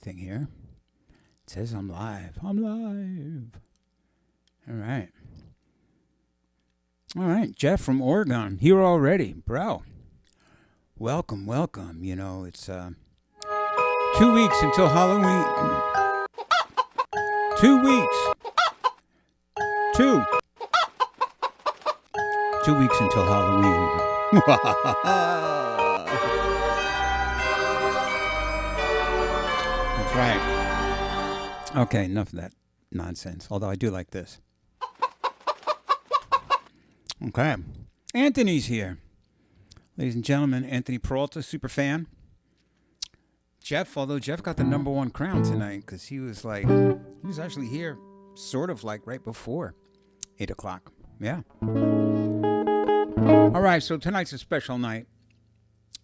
thing here. It says I'm live. I'm live. All right. All right. Jeff from Oregon. Here already. Bro. Welcome, welcome. You know, it's 2 weeks until Halloween. 2 weeks. 2 weeks until Halloween. That's right. Okay, enough of that nonsense. Although I do like this. Okay. Anthony's here. Ladies and gentlemen, Anthony Peralta, super fan. Jeff, although Jeff got the #1 crown tonight because he was actually here sort of like right before 8 o'clock. Yeah. All right, so tonight's a special night.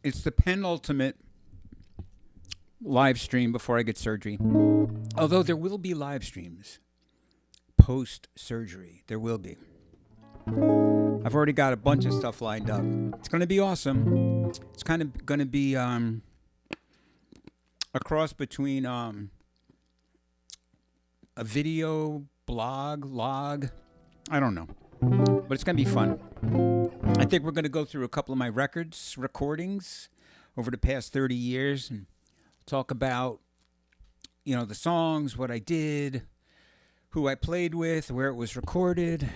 It's the penultimate live stream before I get surgery. Although there will be live streams post-surgery. There will be. I've already got a bunch of stuff lined up. It's going to be awesome. It's kind of going to be a cross between a video, blog, log. I don't know. But it's going to be fun. I think we're going to go through a couple of my recordings over the past 30 years and talk about, the songs, what I did, who I played with, where it was recorded,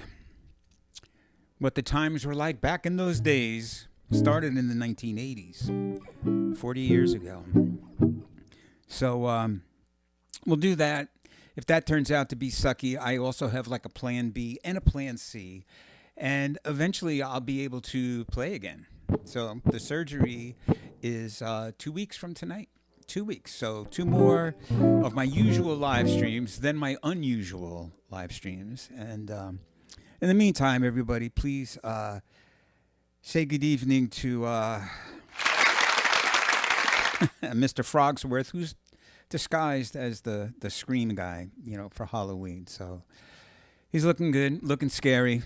what the times were like back in those days. Started in the 1980s, 40 years ago. So we'll do that. If that turns out to be sucky, I also have like a plan B and a plan C. And eventually I'll be able to play again. So the surgery is 2 weeks from tonight. 2 weeks. So 2 more of my usual live streams, then my unusual live streams. And in the meantime, everybody, please say good evening to Mr. Frogsworth, who's disguised as the Scream guy, for Halloween. So he's looking good, looking scary.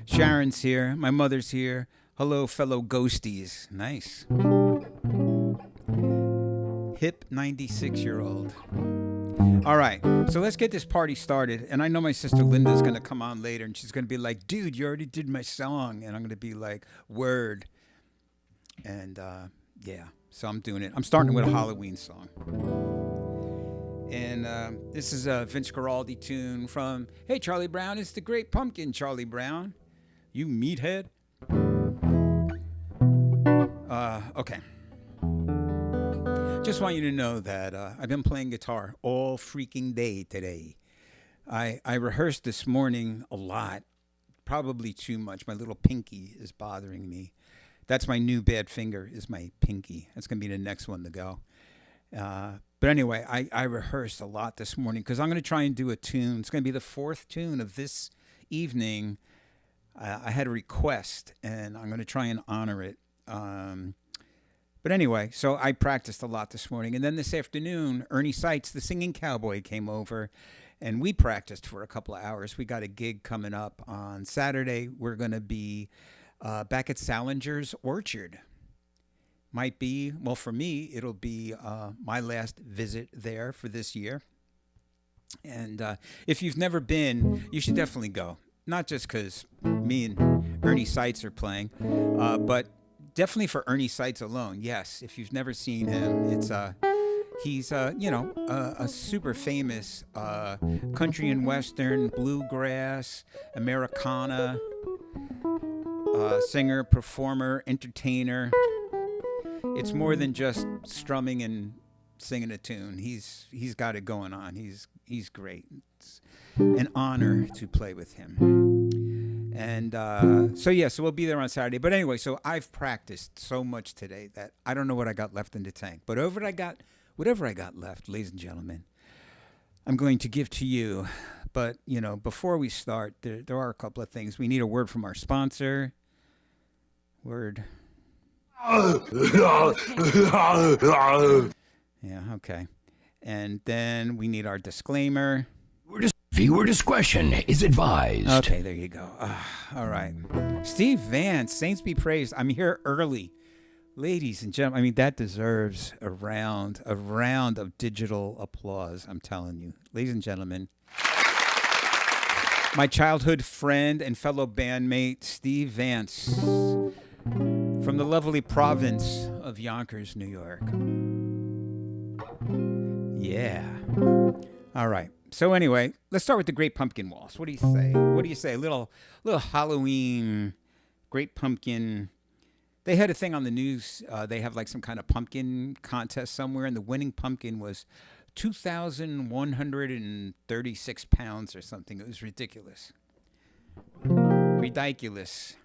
Sharon's here. My mother's here. Hello, fellow ghosties. Nice. Hip 96-year-old. All right, so let's get this party started. And I know my sister Linda's going to come on later, and she's going to be like, dude, you already did my song. And I'm going to be like, word. And, yeah, so I'm doing it. I'm starting with a Halloween song. And this is a Vince Guaraldi tune from, hey, Charlie Brown, it's the Great Pumpkin, Charlie Brown. You meathead. Okay. Just want you to know that I've been playing guitar all freaking day today. I rehearsed this morning a lot, probably too much. My little pinky is bothering me. That's my new bad finger, is my pinky. That's going to be the next one to go. But anyway, I rehearsed a lot this morning because I'm going to try and do a tune. It's going to be the 4th tune of this evening. I had a request, and I'm going to try and honor it. But anyway, so I practiced a lot this morning. And then this afternoon, Ernie Seitz, the singing cowboy, came over, and we practiced for a couple of hours. We got a gig coming up on Saturday. We're going to be back at Salinger's Orchard. Might be, well, for me, it'll be my last visit there for this year. And if you've never been, you should definitely go. Not just because me and Ernie Seitz are playing, but definitely for Ernie Seitz alone. Yes, if you've never seen him, he's a super famous country and western, bluegrass, Americana singer, performer, entertainer. It's more than just strumming and singing a tune. He's got it going on. He's great. It's an honor to play with him. And so we'll be there on Saturday. But anyway, so I've practiced so much today that I don't know what I got left in the tank. But whatever I got left, ladies and gentlemen, I'm going to give to you. But, before we start, there are a couple of things. We need a word from our sponsor. Word. Yeah, okay. And then we need our disclaimer. Viewer discretion is advised. Okay, there you go. All right. Steve Vance, Saints be praised. I'm here early Ladies and gentlemen, I mean, that deserves a round of digital applause. I'm telling you, ladies and gentlemen, my childhood friend and fellow bandmate Steve Vance from the lovely province of Yonkers, New York. Yeah. All right. So anyway, let's start with the Great Pumpkin Waltz. What do you say? What do you say? A little Halloween Great Pumpkin. They had a thing on the news. They have like some kind of pumpkin contest somewhere, and the winning pumpkin was 2,136 pounds or something. It was ridiculous. Ridiculous.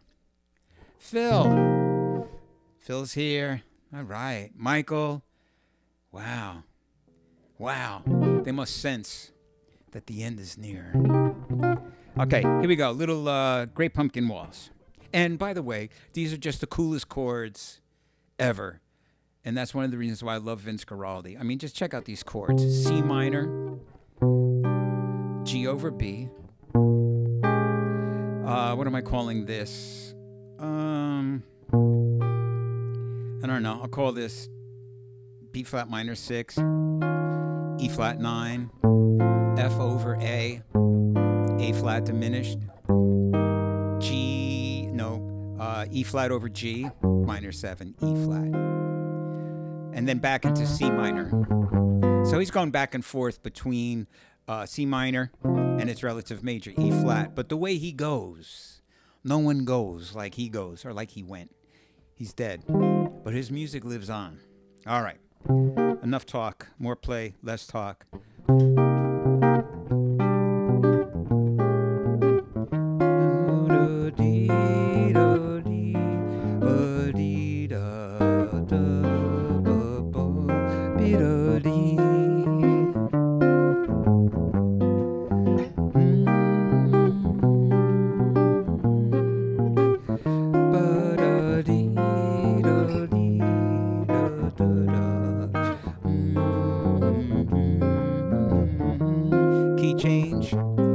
Phil's here. All right. Michael. Wow. Wow. They must sense that the end is near. Okay, here we go. Little Great Pumpkin Waltz. And by the way, these are just the coolest chords ever. And that's one of the reasons why I love Vince Guaraldi. I mean, just check out these chords. C minor, G over B. What am I calling this? I don't know. I'll call this B flat minor 6, E flat 9, F over A flat diminished, E flat over G, minor 7, E flat. And then back into C minor. So he's going back and forth between C minor and its relative major, E flat. But the way he goes, no one goes like he goes or like he went. He's dead. But his music lives on. All right. Enough talk. More play, less talk. Key change,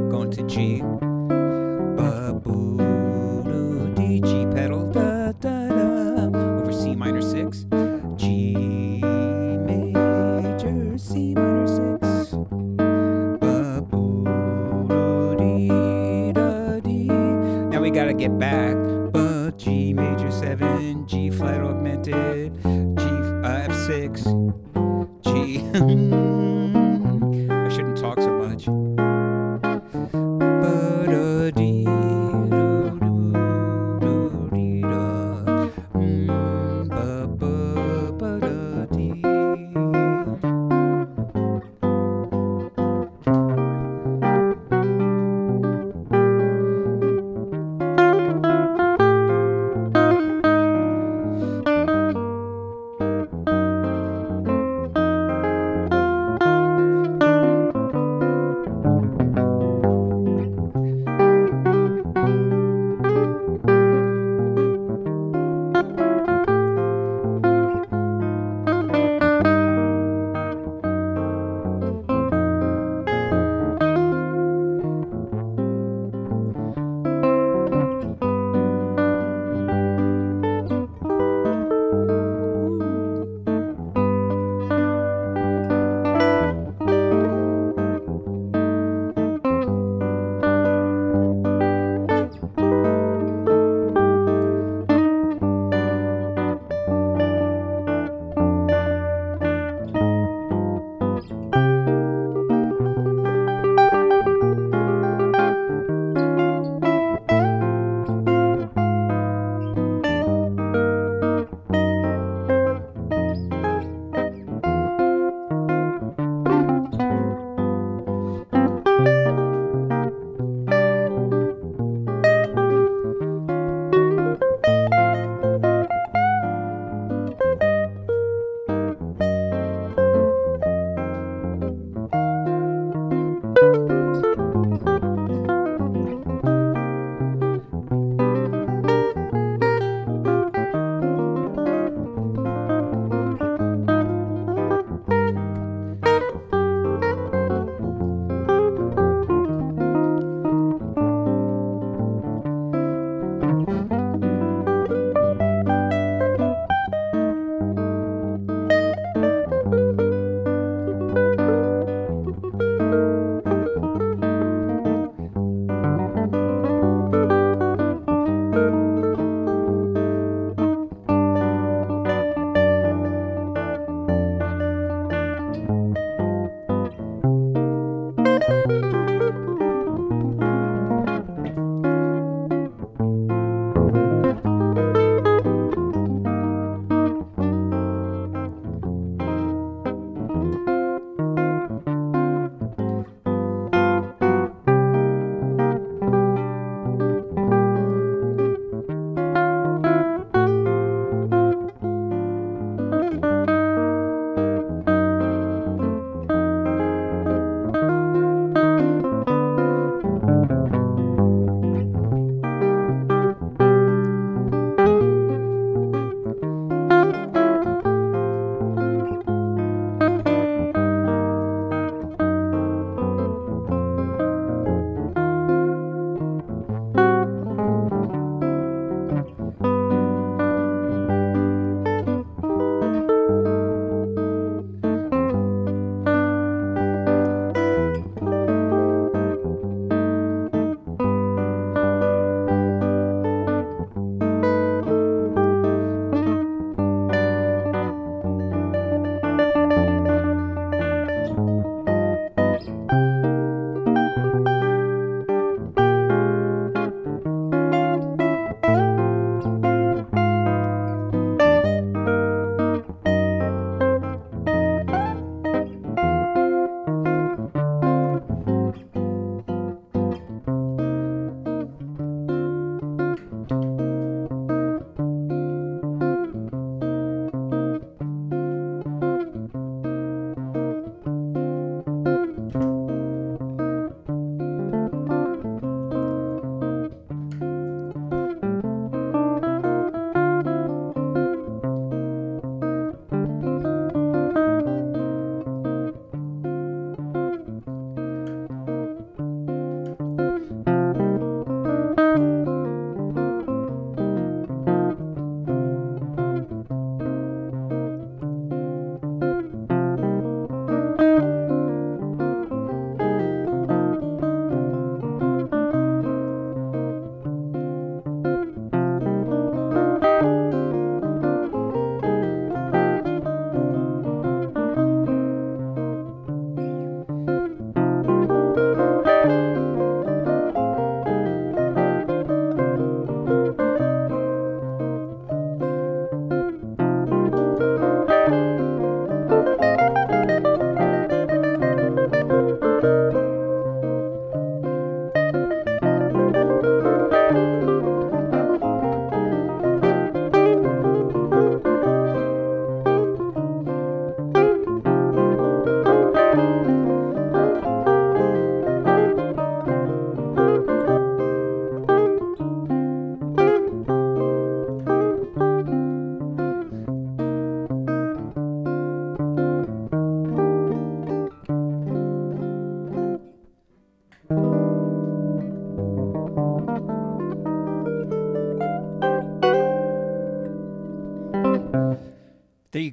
going to G. D, G pedal, da da da, over C minor 6, G major, C minor 6, da dee. Now we gotta get back, G major 7, G flat augmented, G F6, G. I shouldn't talk so much.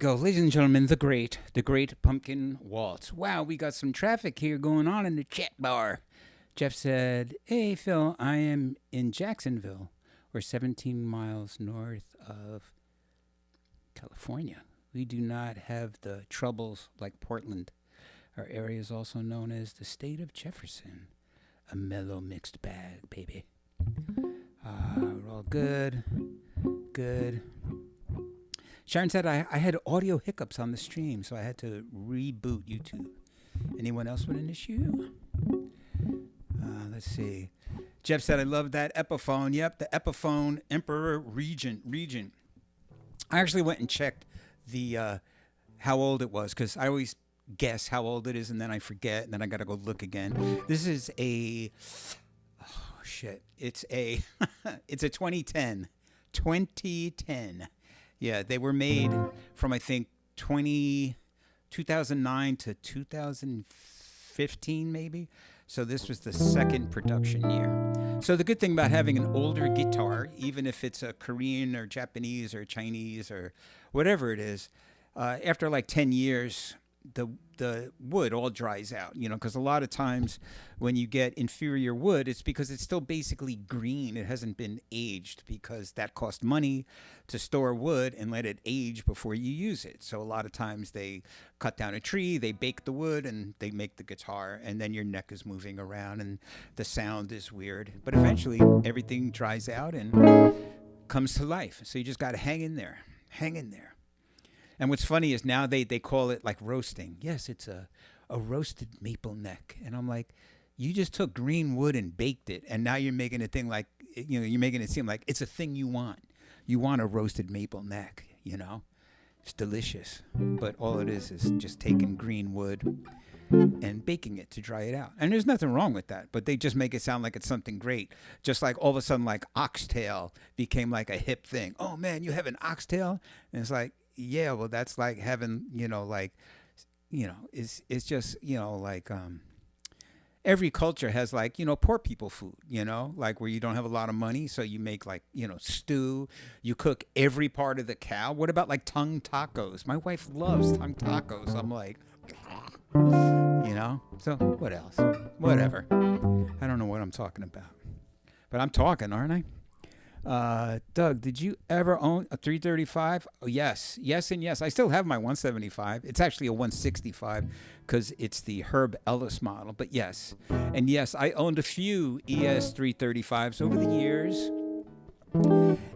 go. Ladies and gentlemen, the great pumpkin waltz. Wow, we got some traffic here going on in the chat bar. Jeff said, hey, Phil, I am in Jacksonville. We're 17 miles north of California. We do not have the troubles like Portland. Our area is also known as the state of Jefferson. A mellow mixed bag, baby. We're all good. Good. Sharon said I had audio hiccups on the stream, so I had to reboot YouTube. Anyone else with an issue? Let's see. Jeff said, I love that Epiphone. Yep, the Epiphone Emperor Regent. I actually went and checked the how old it was, because I always guess how old it is, and then I forget, and then I got to go look again. This is a... Oh, shit. It's a... it's a 2010. 2010. Yeah, they were made from, I think, 2009 to 2015, maybe. So this was the second production year. So the good thing about having an older guitar, even if it's a Korean or Japanese or Chinese or whatever it is, after like 10 years, the wood all dries out, because a lot of times when you get inferior wood, it's because it's still basically green. It hasn't been aged, because that costs money to store wood and let it age before you use it. So a lot of times they cut down a tree, they bake the wood, and they make the guitar, and then your neck is moving around and the sound is weird. But eventually everything dries out and comes to life. So you just got to hang in there. And what's funny is now they call it like roasting. Yes, it's a roasted maple neck. And I'm like, you just took green wood and baked it, and now you're making a thing like, you're making it seem like it's a thing you want. You want a roasted maple neck, It's delicious. But all it is just taking green wood and baking it to dry it out. And there's nothing wrong with that, but they just make it sound like it's something great. Just like all of a sudden, like oxtail became like a hip thing. Oh man, you have an oxtail? And it's like, yeah, well, that's like having, it's just, every culture has like, poor people food, like where you don't have a lot of money. So you make like, stew, you cook every part of the cow. What about like tongue tacos? My wife loves tongue tacos. I'm like, so what else? Whatever. I don't know what I'm talking about, but I'm talking, aren't I? Doug, did you ever own a 335? Oh, yes, and yes. I still have my 175. It's actually a 165 because it's the Herb Ellis model. But yes, and yes, I owned a few ES 335s over the years.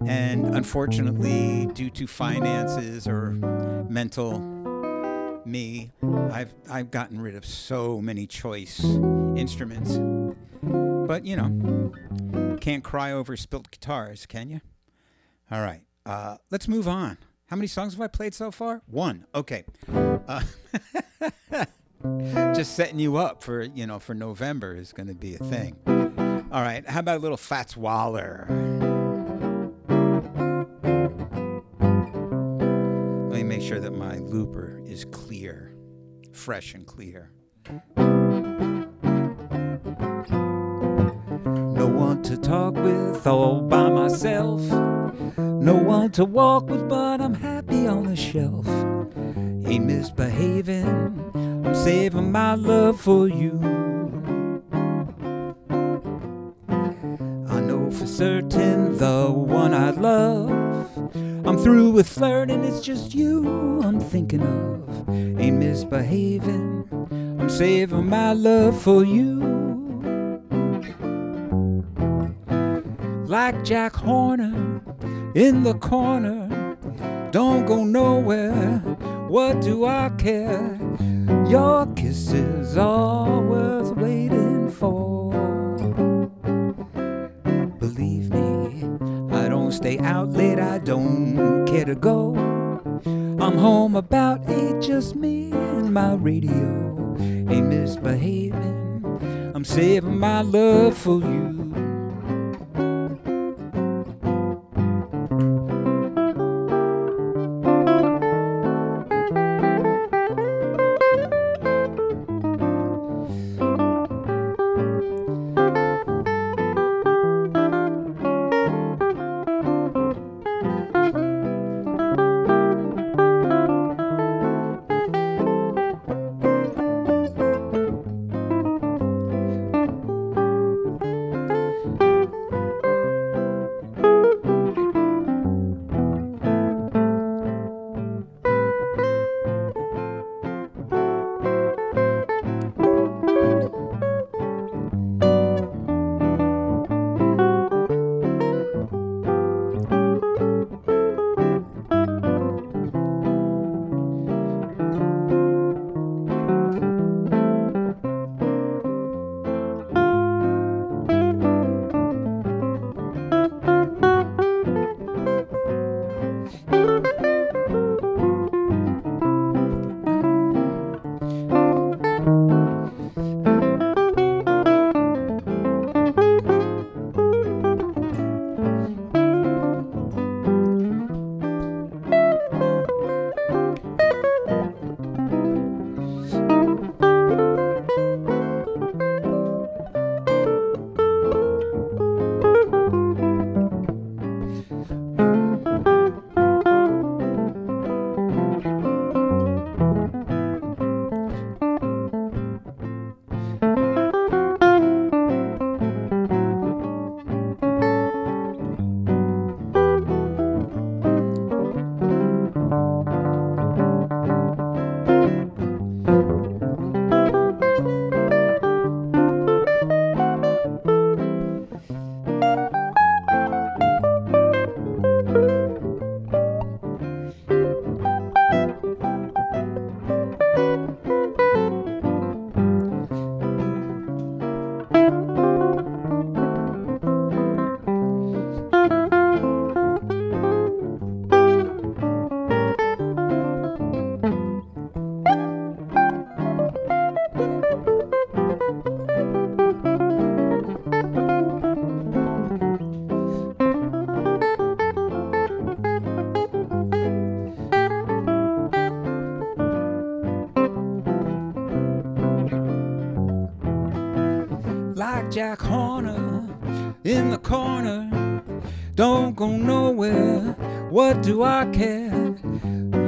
And unfortunately, due to finances or mental me, I've gotten rid of so many choice instruments. But, can't cry over spilt guitars, can you? All right. Let's move on. How many songs have I played so far? 1. Okay. Just setting you up for, for November is going to be a thing. All right. How about a little Fats Waller? Let me make sure that my looper is clear, fresh and clear. No one to talk with, all by myself. No one to walk with, but I'm happy on the shelf. Ain't misbehaving, I'm saving my love for you. I know for certain the one I love. I'm through with flirting, it's just you I'm thinking of. Ain't misbehaving, I'm saving my love for you. Like Jack Horner in the corner, don't go nowhere, what do I care? Your kisses are worth waiting for. Believe me, I don't stay out late, I don't care to go. I'm home about 8, just me and my radio. Ain't misbehaving, I'm saving my love for you. Like Jack Horner in the corner, don't go nowhere. What do I care?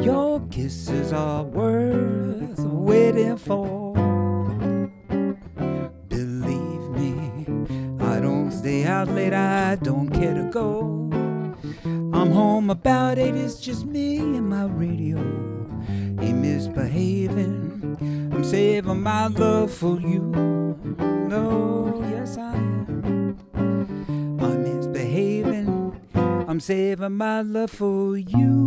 Your kisses are worth waiting for. Believe me, I don't stay out late, I don't care to go. I'm home about 8, it's just me and my radio. Ain't misbehaving, I'm saving my love for you. No, yes I am. I'm misbehaving, I'm saving my love for you.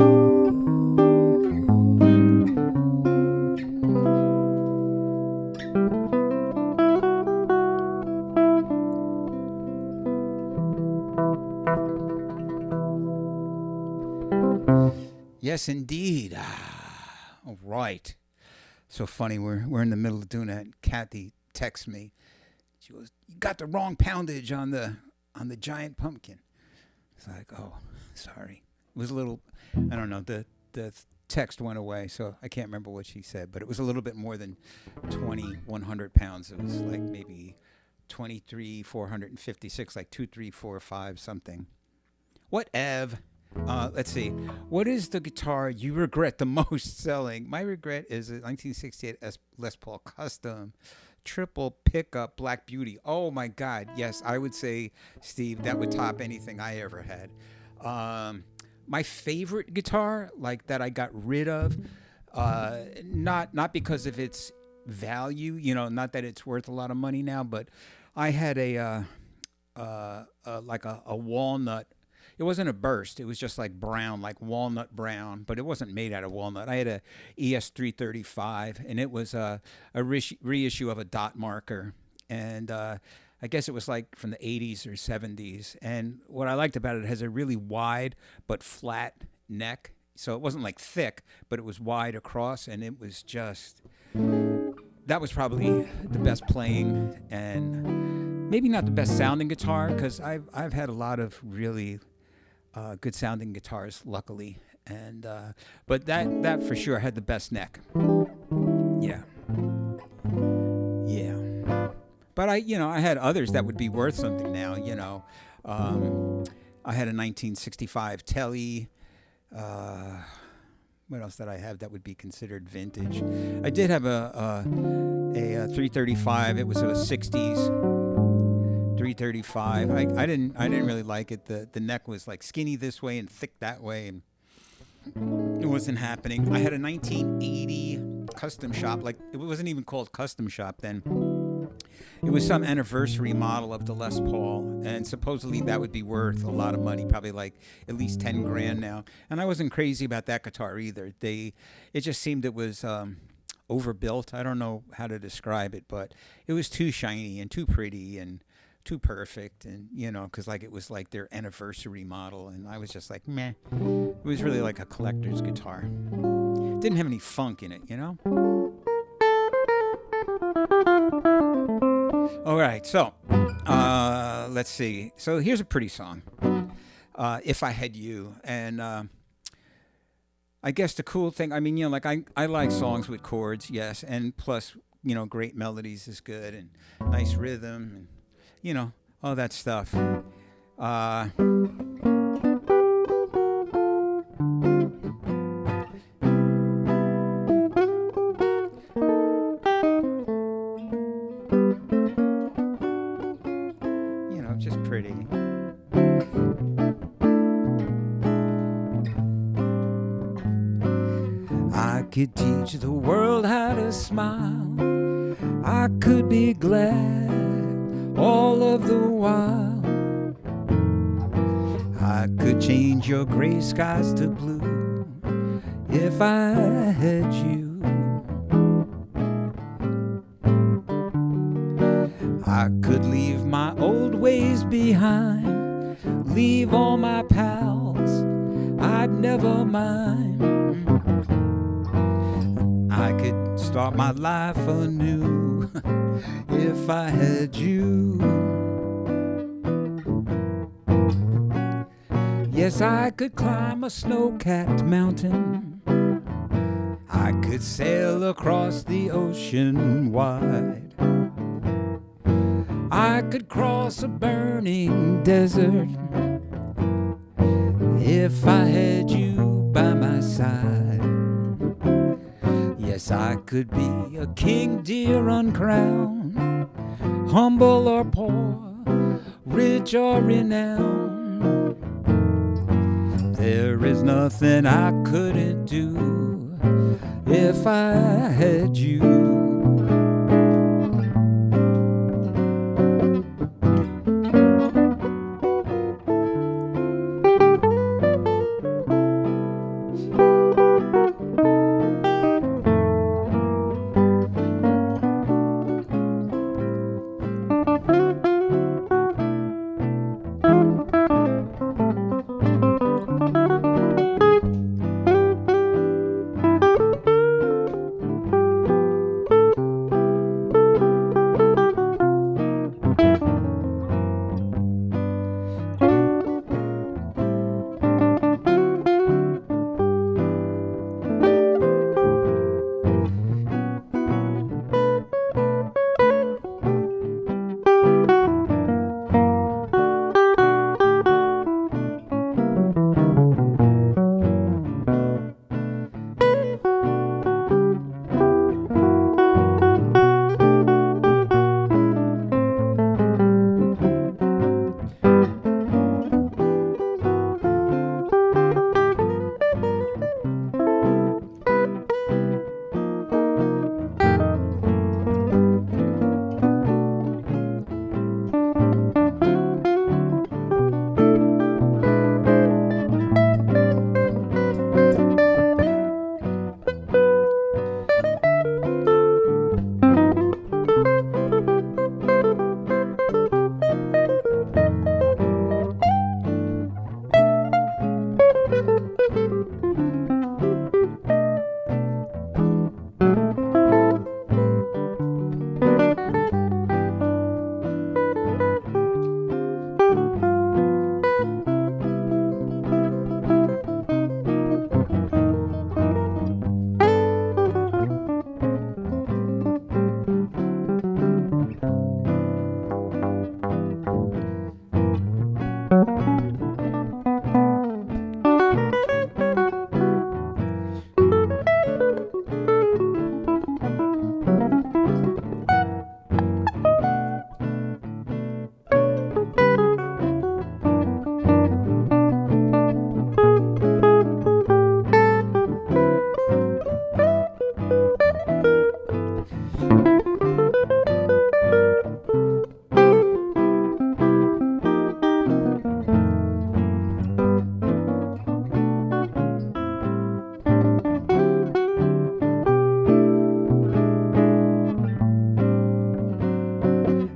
Yes, indeed. All right. So funny. We're in the middle of doing that. Kathy texts me. She goes, "You got the wrong poundage on the giant pumpkin." It's like, oh, sorry. It was a little. I don't know. The text went away, so I can't remember what she said. But it was a little bit more than 2,100 pounds. It was like maybe 23,456, like 2,345 something. What Ev? Let's see. What is the guitar you regret the most selling? My regret is a 1968 Les Paul Custom triple pickup Black Beauty. Oh my God. Yes, I would say, Steve, that would top anything I ever had. My favorite guitar, like that I got rid of, not because of its value, not that it's worth a lot of money now, but I had a walnut. It wasn't a burst. It was just like brown, like walnut brown, but it wasn't made out of walnut. I had a ES335, and it was a reissue of a dot marker. And I guess it was like from the 80s or 70s. And what I liked about it has a really wide but flat neck. So it wasn't like thick, but it was wide across, and it was just... That was probably the best playing and maybe not the best sounding guitar, because I've had a lot of really... good sounding guitars, luckily, and but that for sure had the best neck. Yeah. But I had others that would be worth something now. I had a 1965 Telly. What else did I have that would be considered vintage? I did have a 335. It was a 60s. 335. I didn't really like it. The neck was like skinny this way and thick that way, and it wasn't happening. I had a 1980 custom shop. Like, it wasn't even called custom shop then. It was some anniversary model of the Les Paul, and supposedly that would be worth a lot of money, probably like at least 10 grand now. And I wasn't crazy about that guitar either. It just seemed it was overbuilt. I don't know how to describe it, but it was too shiny and too pretty and too perfect, and because like it was like their anniversary model, and I was just like, meh. It was really like a collector's guitar. Didn't have any funk in it. right. So, let's see. So here's a pretty song. If I Had You. And I guess the cool thing, I mean, like I like songs with chords, yes. And plus, great melodies is good and nice rhythm and, all that stuff. Uh, just pretty. I could teach the world how to smile. I could be glad all of the while. I could change your gray skies to blue if I had you. I could leave my old ways behind, leave all my pals, I'd never mind. I could start my life anew if I had you. Yes, I could climb a snow-capped mountain. I could sail across the ocean wide. I could cross a burning desert if I had you by my side. Yes, I could be a king, dear, uncrowned, humble or poor, rich or renowned. There is nothing I couldn't do if I had you.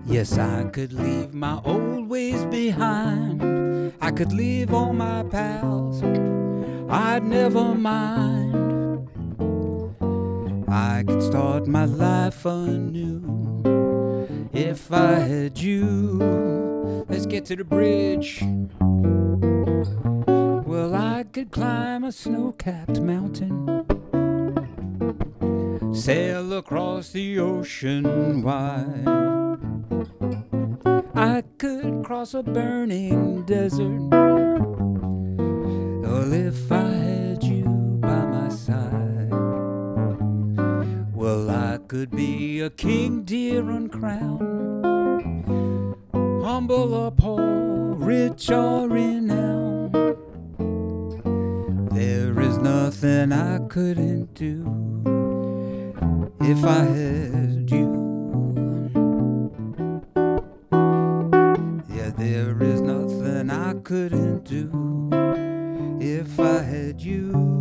Yes, I could leave my old ways behind. I could leave all my pals, I'd never mind. I could start my life anew If I had you, let's get to the bridge. Well, I could climb a snow-capped mountain, sail across the ocean wide. I could cross a burning desert. Well, if I had you by my side, well, I could be a king, dear, uncrowned, humble or poor, rich or renowned. There is nothing I couldn't do if I had you. Yeah, there is nothing I couldn't do if I had you.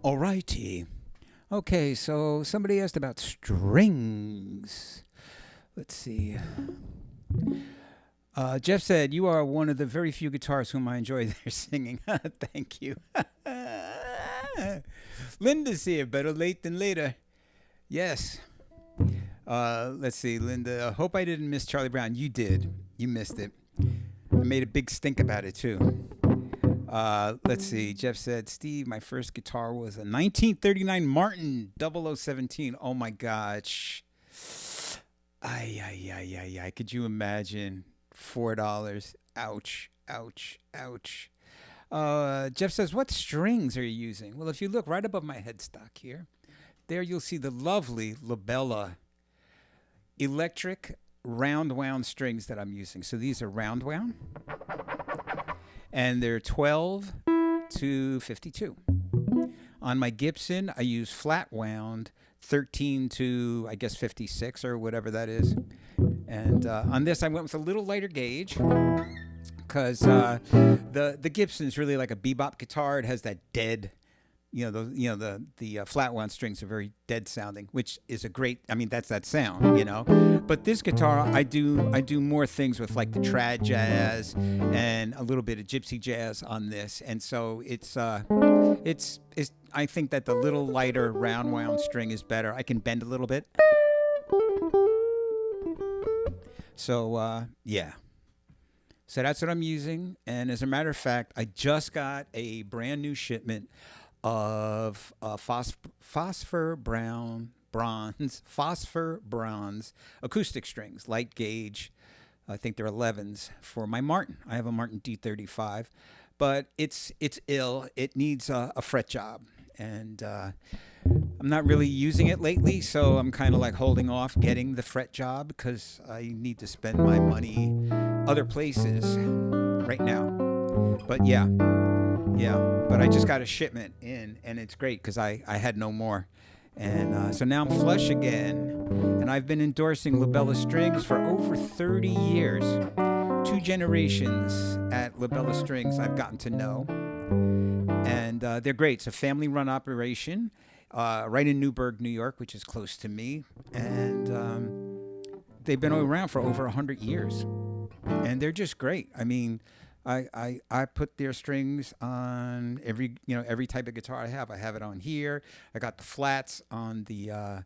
Alrighty. Okay, so somebody asked about strings. Let's see. Jeff said, you are one of the very few guitarists whom I enjoy their singing. Thank you. Linda's here, better late than later. Yes. Let's see, Linda. I hope I didn't miss Charlie Brown. You did. You missed it. I made a big stink about it, too. Let's see. Jeff said, Steve, my first guitar was a 1939 Martin 0017. Oh, my gosh. Ay. Could you imagine? $4. Ouch, ouch, ouch. Jeff says, what strings are you using? Well, if you look right above my headstock here, there you'll see the lovely Labella electric round wound strings that I'm using. So these are round wound, and they're 12 to 52. On my Gibson, I use flat wound, 13 to, I guess, 56 or whatever that is. And on this, I went with a little lighter gauge because the Gibson's really like a bebop guitar. It has that dead, the flat wound strings are very dead sounding, which is a great. I mean, that's that sound, But this guitar, I do more things with like the trad jazz and a little bit of gypsy jazz on this, and so it's. I think that the little lighter round wound string is better. I can bend a little bit. So, yeah. So that's what I'm using. And as a matter of fact, I just got a brand new shipment of phosphor bronze acoustic strings, light gauge. I think they're 11s for my Martin. I have a Martin D35, but it's ill. It needs a fret job. And I'm not really using it lately, so I'm kind of like holding off getting the fret job because I need to spend my money other places right now. But yeah. But I just got a shipment in, and it's great because I had no more. And so now I'm flush again, and I've been endorsing Labella Strings for over 30 years. 2 generations at Labella Strings I've gotten to know. And they're great. It's a family-run operation right in Newburgh, New York, which is close to me. And they've been around for over 100 years. And they're just great. I mean, I put their strings on every type of guitar I have. I have it on here. I got the flats on the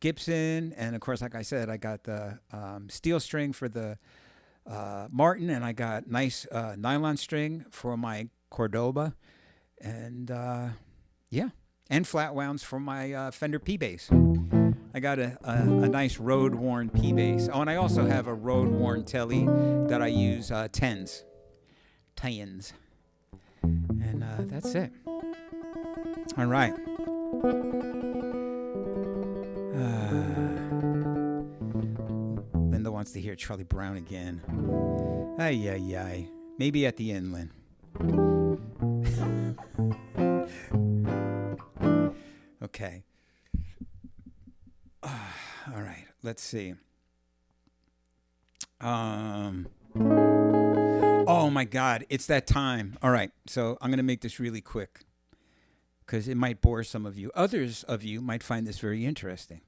Gibson. And, of course, like I said, I got the steel string for the Martin. And I got nice nylon string for my Cordoba. And and flat wounds for my Fender P-Bass. I got a nice road-worn P-Bass. Oh, and I also have a road-worn Telly that I use 10s. And that's it. All right. Linda wants to hear Charlie Brown again. Ay. Maybe at the end, Lynn. Okay. All right. Let's see. Oh my God, it's that time. All right. So I'm going to make this really quick. because it might bore some of you. Others of you might find this very interesting.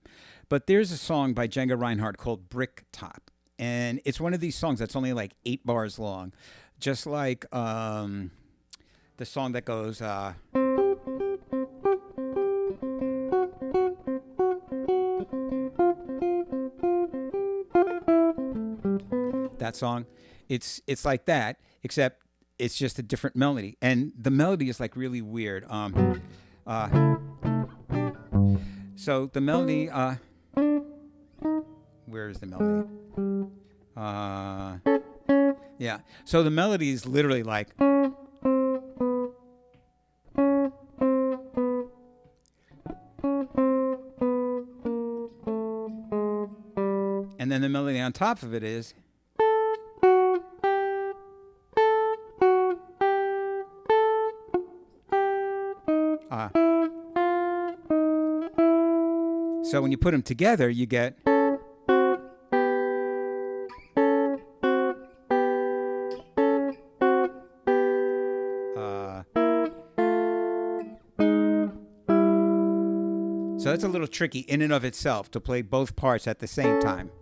But there's a song by Django Reinhardt called Brick Top. And it's one of these songs that's only like 8 bars long. Just like the song that goes... that song, it's like that, except it's just a different melody, and the melody is like really weird. So the melody, where is the melody? Yeah. So the melody is literally like. And then the melody on top of it is. So when you put them together, you get. So it's a little tricky in and of itself to play both parts at the same time.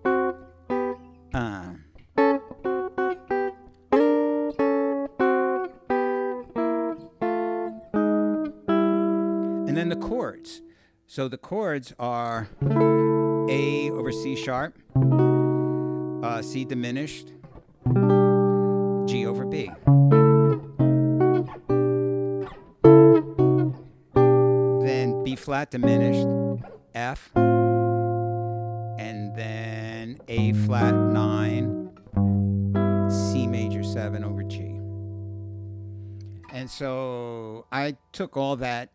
And then the chords. So the chords are A over C sharp, C diminished, G over B. Then B flat diminished, F, and then A flat 9, C major 7 over G. And so I took all that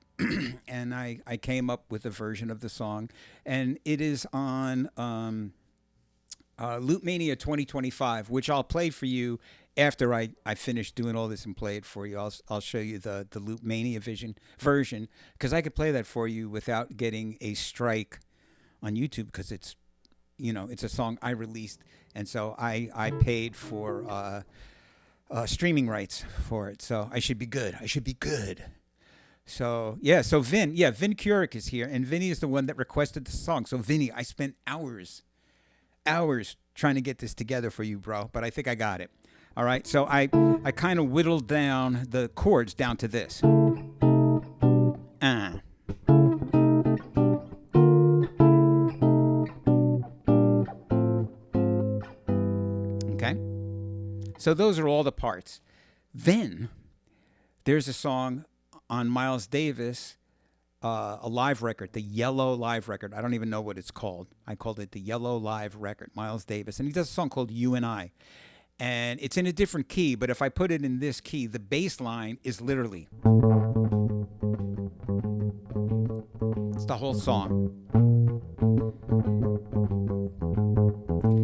and I came up with a version of the song, and it is on Loop Mania 2025, which I'll play for you after I finish doing all this and play it for you. I'll show you the Loop Mania version, because I could play that for you without getting a strike on YouTube, because it's a song I released, and so I paid for streaming rights for it, so I should be good. So Vin Curick is here, and Vinny is the one that requested the song. So Vinny, I spent hours trying to get this together for you, bro, but I think I got it. All right, so I kind of whittled down the chords down to this. Okay, so those are all the parts. Then there's a song on Miles Davis, a live record, the Yellow live record. I don't even know what it's called. I called it the Yellow live record, Miles Davis. And he does a song called You and I. And it's in a different key, but if I put it in this key, the bass line is literally. It's the whole song.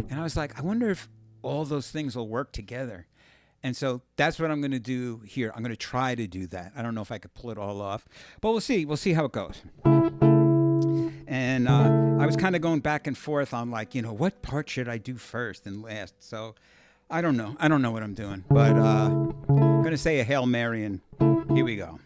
And I was like, I wonder if all those things will work together. And so that's what I'm going to do here. I'm going to try to do that. I don't know if I could pull it all off, but we'll see. We'll see how it goes. And I was kind of going back and forth on what part should I do first and last? So I don't know. I don't know what I'm doing, but I'm going to say a Hail Mary, and here we go.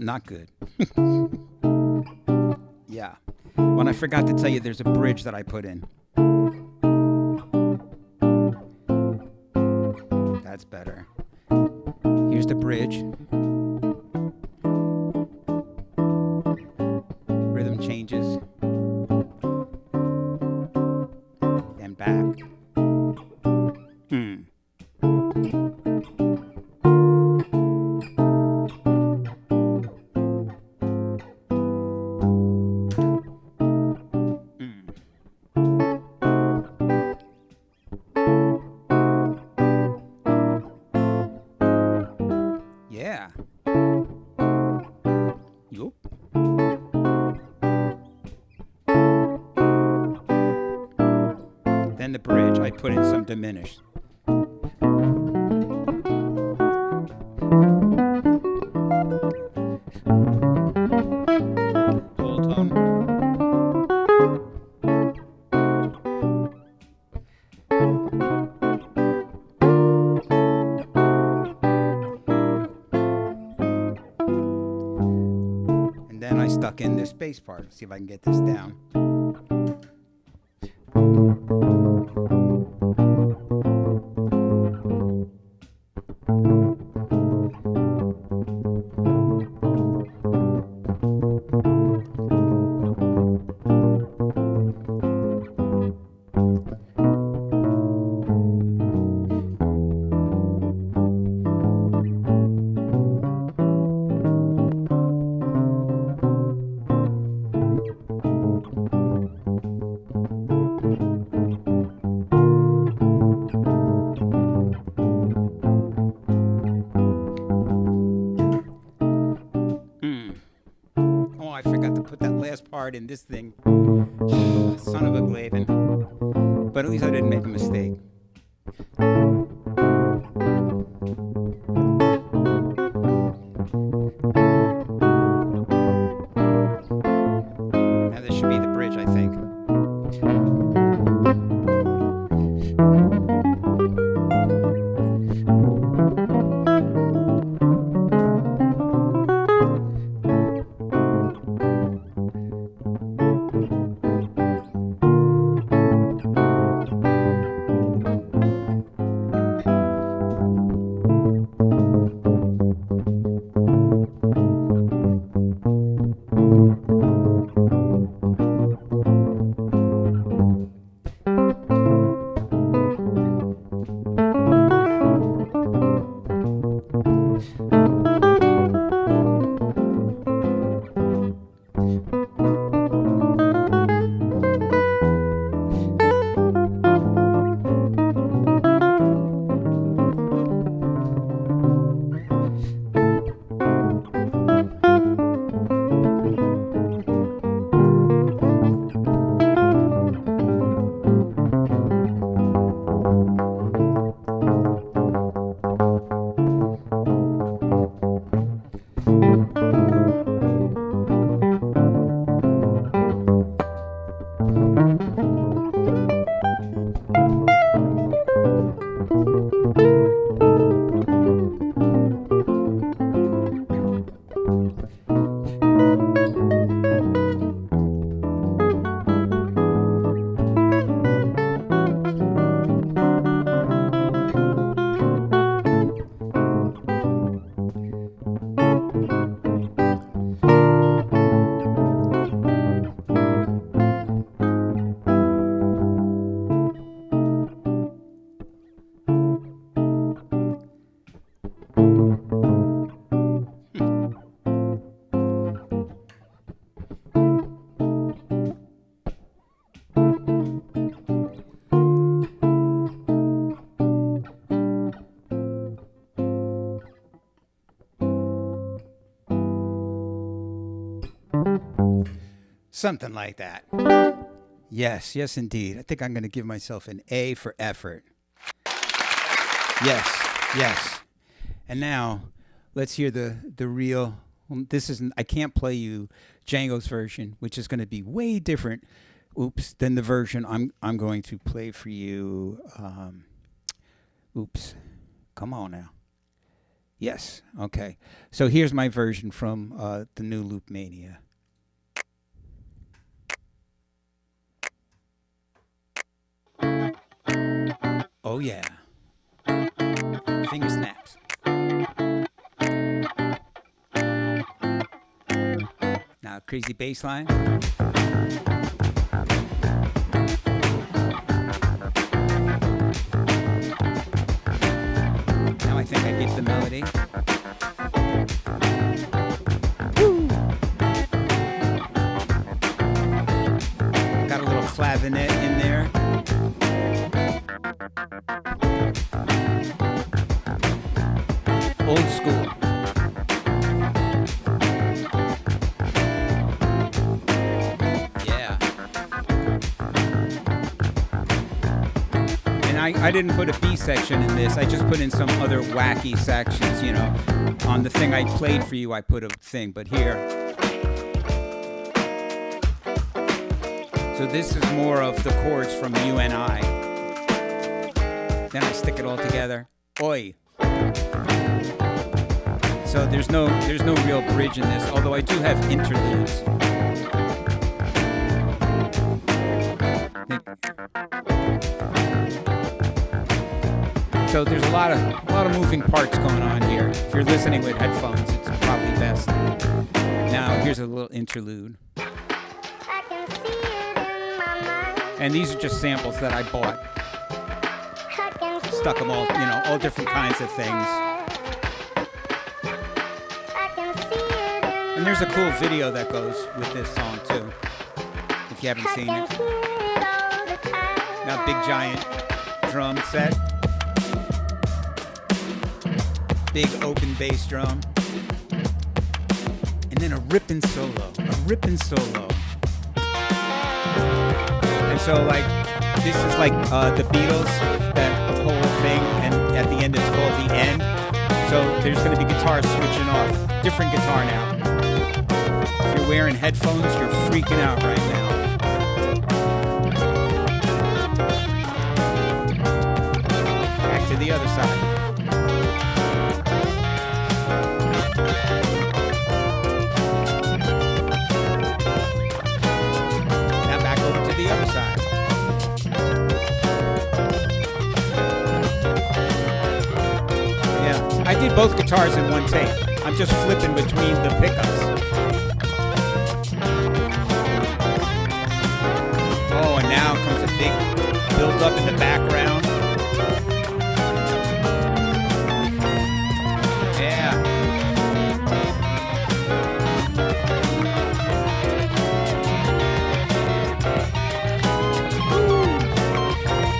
Not good. Yeah. When I forgot to tell you, there's a bridge that I put in. That's better. Here's the bridge. Rhythm changes. And back. Yeah. Yup. Then the bridge, I put in some diminished. Whole tone. this bass part. Let's see if I can get this down. I forgot to put that last part in this thing. Son of a glavin. But at least I didn't make a mistake. Now this should be the bridge, I think. Something like that. Yes, yes, indeed. I think I'm going to give myself an A for effort. Yes, yes. And now, let's hear the real. This isn't. I can't play you Django's version, which is going to be way different. Oops, than the version I'm going to play for you. Oops, come on now. Yes, okay. So here's my version from the new Loop Mania. Oh yeah. Finger snaps. Now crazy bass line. Now I think I get the melody. Woo. Got a little clavinet in there. Old school. Yeah. And I didn't put a B section in this. I just put in some other wacky sections, you know. On the thing I played for you, I put a thing, but here. So this is more of the chords from you and I. Then I stick it all together. Oi. So there's no real bridge in this, although I do have interludes. So there's a lot of moving parts going on here. If you're listening with headphones, it's probably best. Now here's a little interlude. And these are just samples that I bought. Stuck them all, all different kinds of things. And there's a cool video that goes with this song too, if you haven't seen it. Now, big giant drum set. Big open bass drum. And then a ripping solo. And so, like, this is like the Beatles, that whole thing, and at the end it's called The End. So there's going to be guitars switching off. Different guitar now. If you're wearing headphones, you're freaking out right now. Back to the other side. Now back over to the other side. I did both guitars in one take. I'm just flipping between the pickups. Oh, and now comes a big build up in the background. Yeah. Woo.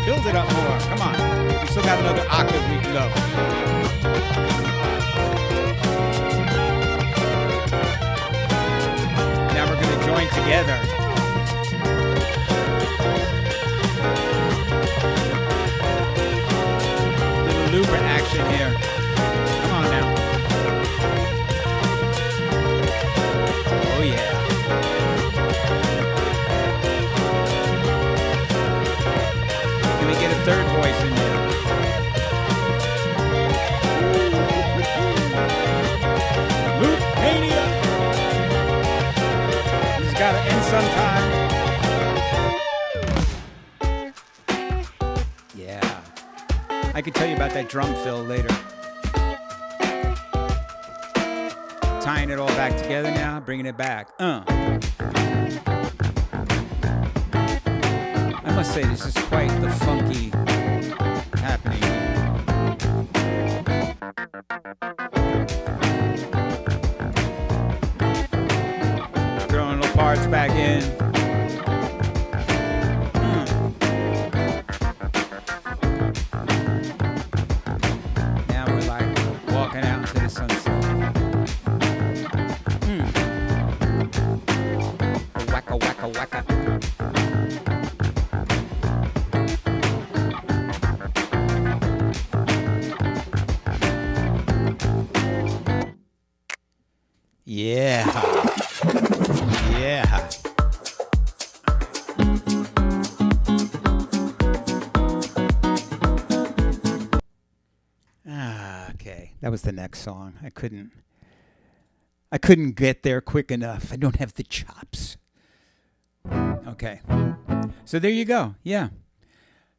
Build it up more. Come on. We still got another octave we can go. Join together. Little looper action here. Come on now. Oh yeah. Can we get a third voice in there? Loop Mania. Gotta end sometime. Yeah. I could tell you about that drum fill later. Tying it all back together now, bringing it back. I must say, this is quite the funky happening here. Parts back in. Now we're like walking out into the sunset. Wacka, wacka, wacka. Yeah. Yeah. Okay. That was the next song. I couldn't get there quick enough. I don't have the chops. Okay. So there you go. Yeah.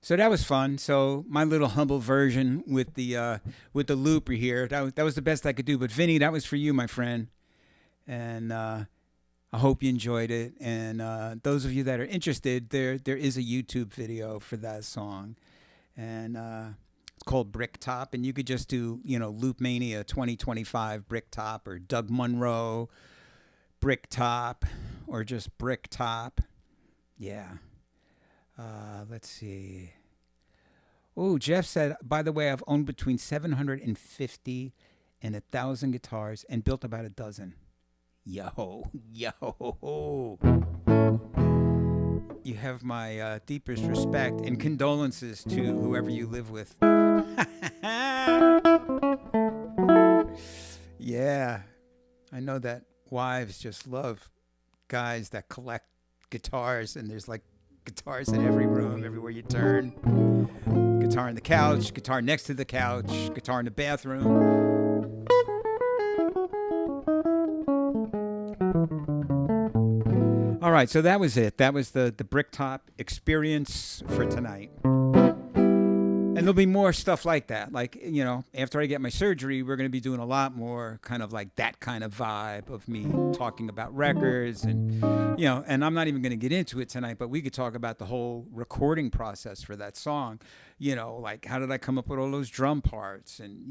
So that was fun. So my little humble version with the looper here. That was the best I could do. But Vinny, that was for you, my friend. And I hope you enjoyed it. And those of you that are interested, there is a YouTube video for that song. And it's called Bricktop. And you could just do, Loop Mania 2025 Bricktop, or Doug-Munro Bricktop, or just Bricktop. Yeah. Let's see. Oh, Jeff said, by the way, I've owned between 750 and 1,000 guitars and built about a dozen. Yo. You have my deepest respect and condolences to whoever you live with. Yeah. I know that wives just love guys that collect guitars, and there's like guitars in every room, everywhere you turn. Guitar on the couch, guitar next to the couch, guitar in the bathroom. All right, so that was it. That was the Bricktop experience for tonight. And there'll be more stuff like that. Like, after I get my surgery, we're going to be doing a lot more kind of like that kind of vibe of me talking about records and I'm not even going to get into it tonight, but we could talk about the whole recording process for that song. Like how did I come up with all those drum parts and,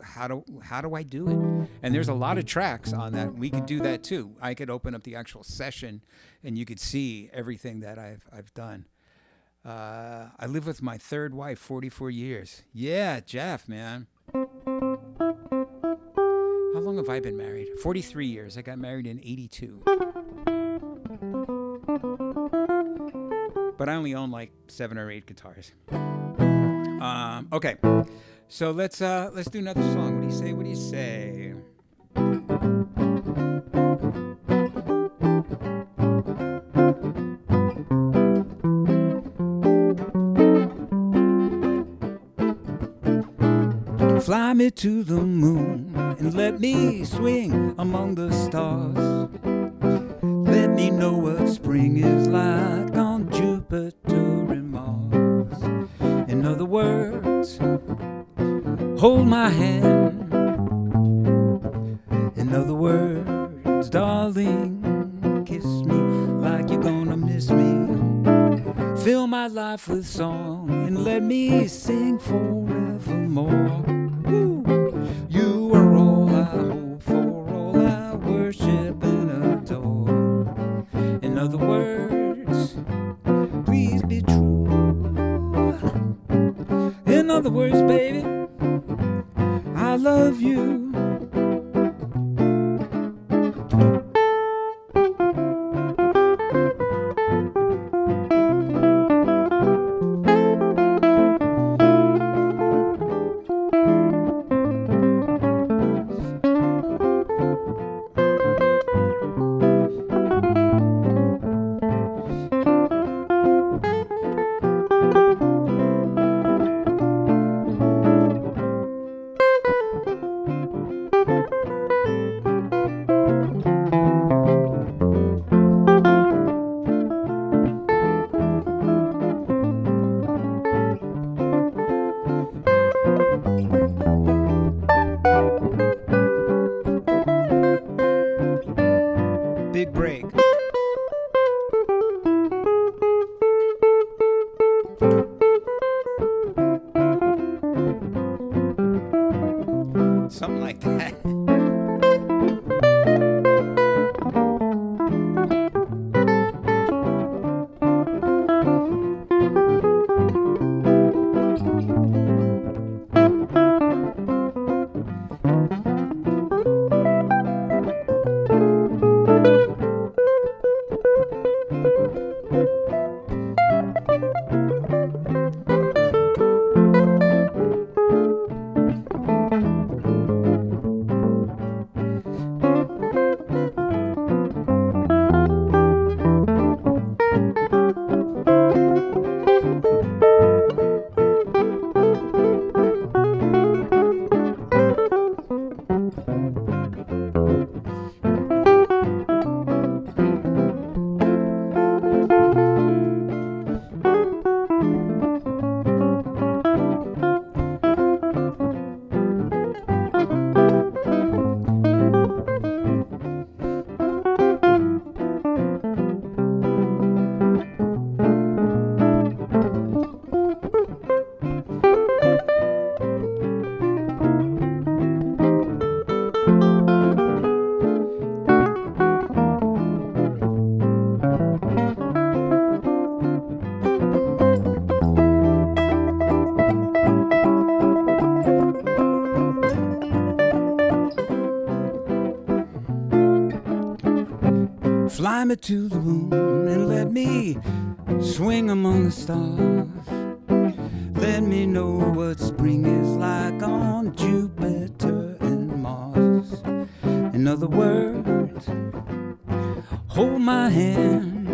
how do I do it? And there's a lot of tracks on that. We could do that too. I could open up the actual session and you could see everything that I've done. I live with my third wife, 44 years. Yeah, Jeff, man. How long have I been married? 43 years. I got married in 82. But I only own like 7 or 8 guitars. Okay. So let's do another song. What do you say? Fly me to the moon and let me swing among the stars. Let me know what spring is like on Jupiter and Mars. In other words, hold my hand. In other words, darling, kiss me like you're gonna miss me. Fill my life with song and let me sing forevermore. You are all I hope for, all I worship and adore. In other words, please be true. In other words, baby, I love you. Big break. Something like that. Fly me to the moon and let me swing among the stars. Let me know what spring is like on Jupiter and Mars. In other words, hold my hand.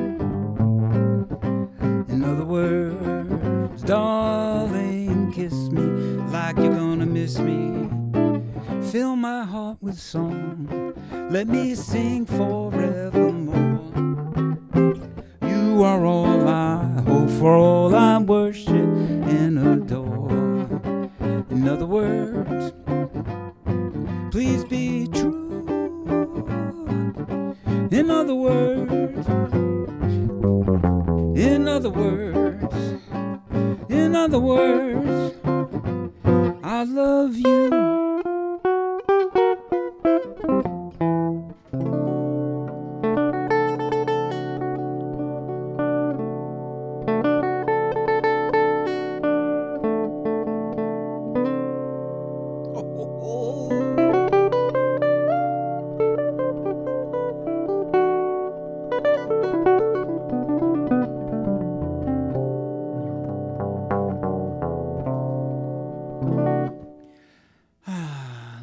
In other words, darling, kiss me like you're gonna miss me. Fill my heart with song, let me sing forevermore. You are all I hope for, all I worship and adore. words. In other words, I love you.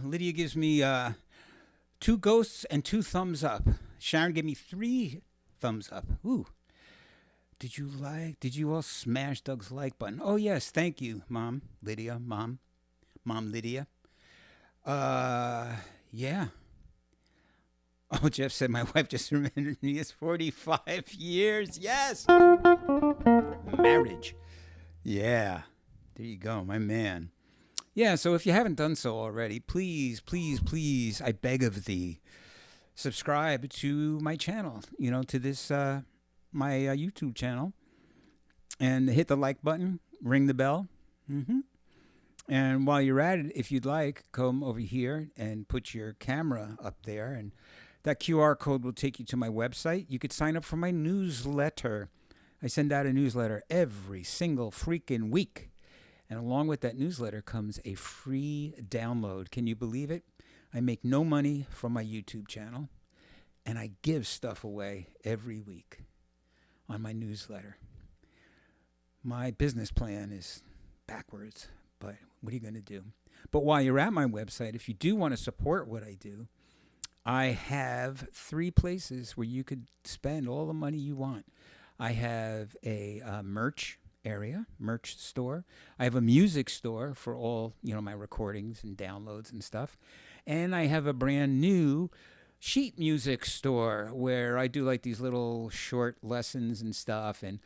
Lydia gives me 2 ghosts and 2 thumbs up. Sharon gave me 3 thumbs up. Ooh. Did you all smash Doug's like button? Oh, yes. Thank you, Mom. Lydia. Mom Lydia. Yeah. Oh, Jeff said my wife just remembered me as 45 years. Yes. Marriage. Yeah. There you go, my man. Yeah, so if you haven't done so already, please, please, please, I beg of thee, subscribe to my channel, to this, my YouTube channel, and hit the like button, ring the bell. And while you're at it, if you'd like, come over here and put your camera up there, and that QR code will take you to my website. You could sign up for my newsletter. I send out a newsletter every single freaking week. And along with that newsletter comes a free download. Can you believe it? I make no money from my YouTube channel, and I give stuff away every week on my newsletter. My business plan is backwards, but what are you going to do? But while you're at my website, if you do want to support what I do, I have 3 places where you could spend all the money you want. I have a merch store. I have a music store for all, my recordings and downloads and stuff. And I have a brand new sheet music store where I do like these little short lessons and stuff. And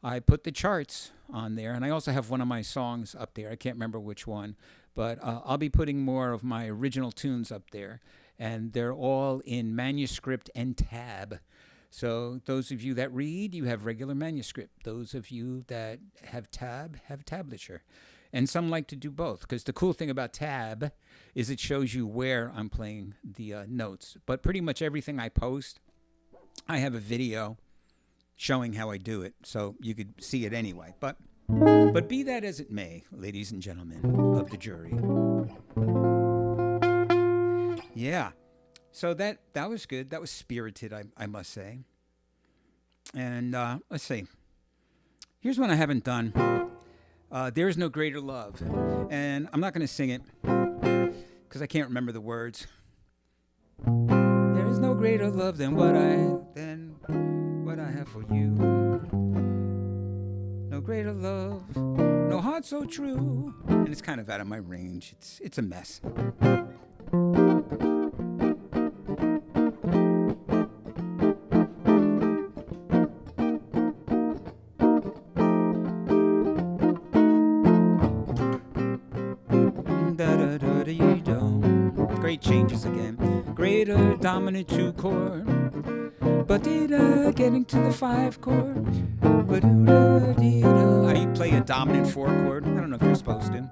I put the charts on there. And I also have one of my songs up there. I can't remember which one, but I'll be putting more of my original tunes up there. And they're all in manuscript and tab. So those of you that read, you have regular manuscript. Those of you that have tab, have tablature. And some like to do both, because the cool thing about tab is it shows you where I'm playing the notes. But pretty much everything I post, I have a video showing how I do it, so you could see it anyway. But be that as it may, ladies and gentlemen of the jury. Yeah. So that was good. That was spirited, I must say. And let's see. Here's one I haven't done. There is no greater love. And I'm not going to sing it because I can't remember the words. There is no greater love than what I have for you. No greater love, no heart so true. And it's kind of out of my range. It's a mess. Great changes again. Greater dominant 2 chord. But getting to the 5 chord. How do you play a dominant 4 chord? I don't know if you're supposed to.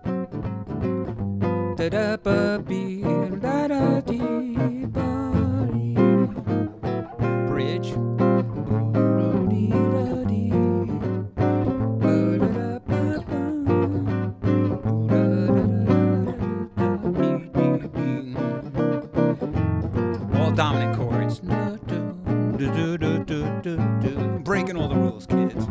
Bridge. All dominant chords. Breaking all the rules, kids.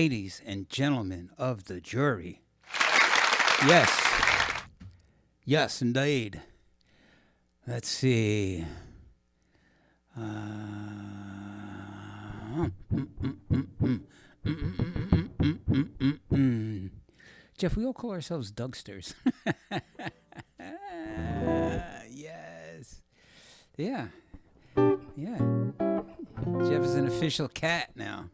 ladies and gentlemen of the jury. Yes. Yes, indeed. Let's see. Jeff, we all call ourselves Dougsters. Yes. Yeah. Yeah. Jeff is an official cat now.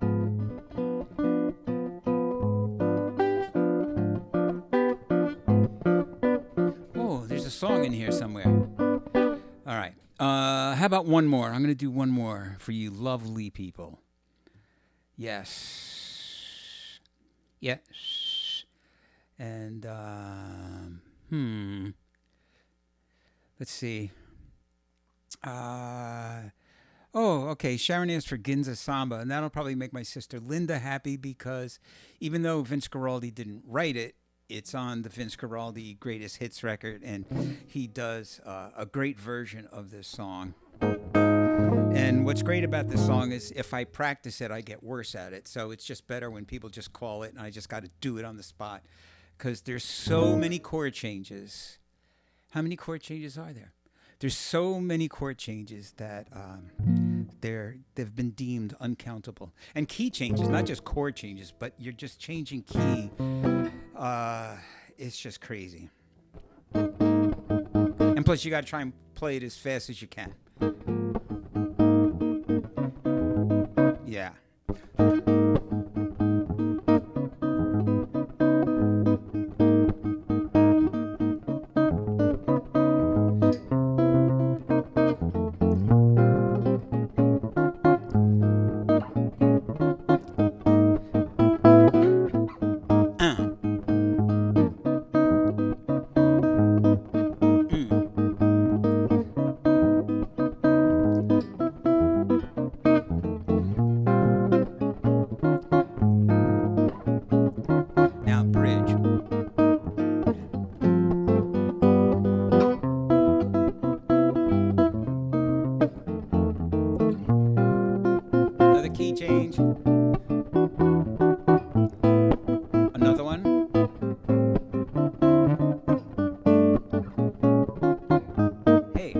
Oh, there's a song in here somewhere. All right. How about one more? I'm going to do one more for you lovely people. Yes. Yes. And, let's see. Okay. Sharon asked for Ginza Samba, and that'll probably make my sister Linda happy because even though Vince Guaraldi didn't write it, it's on the Vince Guaraldi Greatest Hits record, and he does a great version of this song. And what's great about this song is if I practice it, I get worse at it. So it's just better when people just call it, and I just got to do it on the spot because there's so many chord changes. How many chord changes are there? There's so many chord changes that they've been deemed uncountable. And key changes, not just chord changes, but you're just changing key. It's just crazy. And plus, you got to try and play it as fast as you can. Yeah. Key change. Another one. Hey.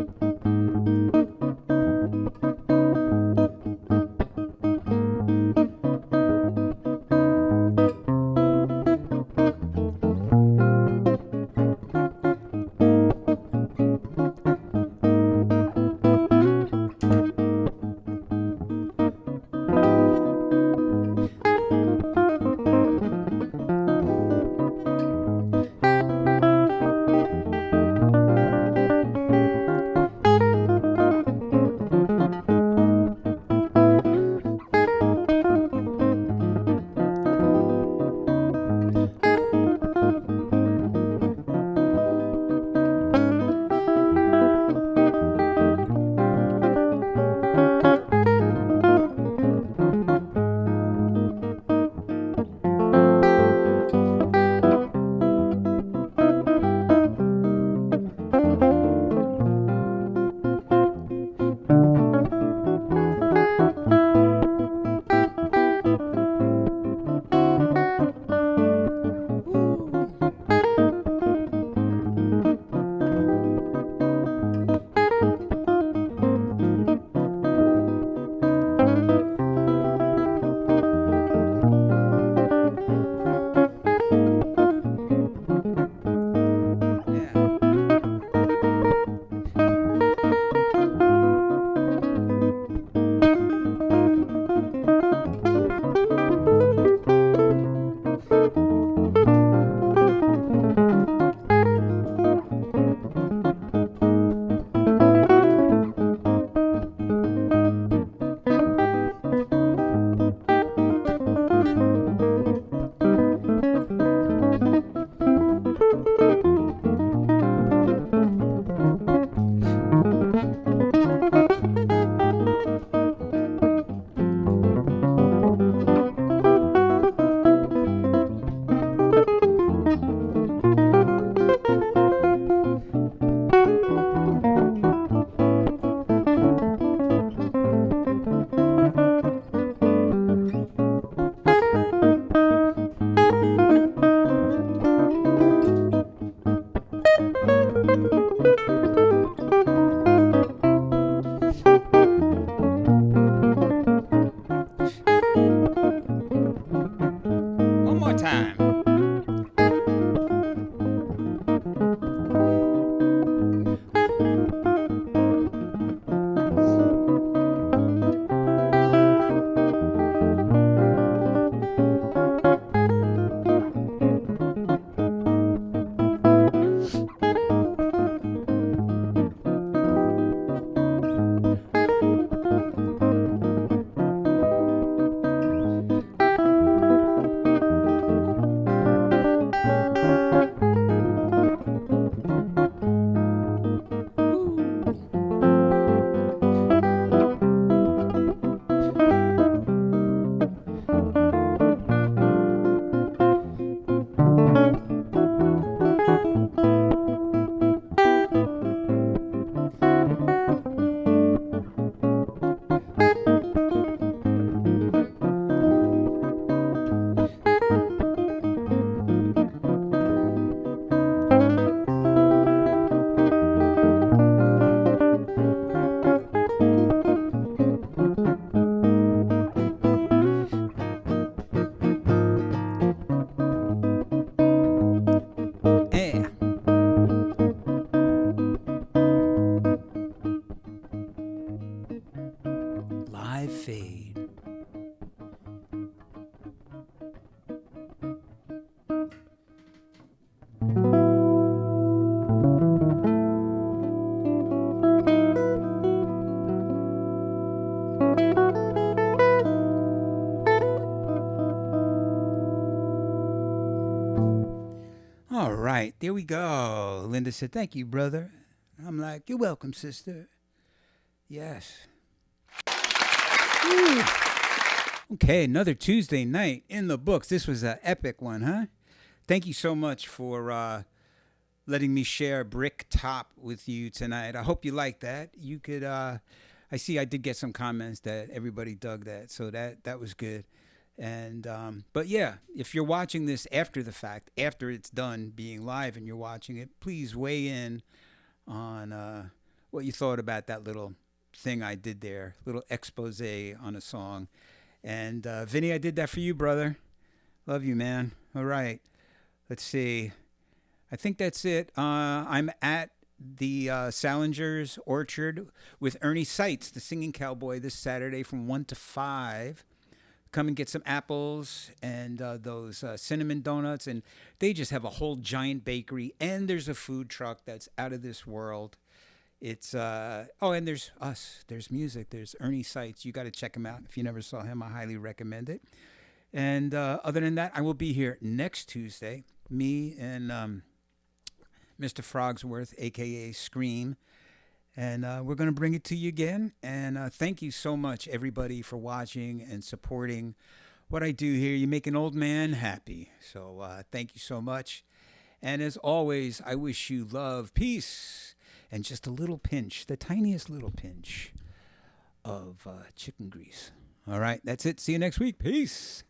All right, there we go. Linda said, "Thank you, brother." I'm like, "You're welcome, sister." Yes. Woo. Okay, another Tuesday night in the books. This was an epic one, huh? Thank you so much for letting me share Brick Top with you tonight. I hope you like that. You could, I see I did get some comments that everybody dug that, so that was good. And but yeah, if you're watching this after the fact, after it's done being live and you're watching it, please weigh in on what you thought about that little thing I did there, little expose on a song. And Vinny, I did that for you, brother. Love you, man. All right. Let's see. I think that's it. I'm at the Salinger's Orchard with Ernie Seitz, the singing cowboy, this Saturday from 1 to 5. Come and get some apples and those cinnamon donuts. And they just have a whole giant bakery. And there's a food truck that's out of this world. It's, and there's us. There's music. There's Ernie Seitz. You got to check him out. If you never saw him, I highly recommend it. And other than that, I will be here next Tuesday. Me and Mr. Frogsworth, a.k.a. Scream. And we're going to bring it to you again. And thank you so much, everybody, for watching and supporting what I do here. You make an old man happy. So thank you so much. And as always, I wish you love, peace, and just a little pinch, the tiniest little pinch of chicken grease. All right, that's it. See you next week. Peace.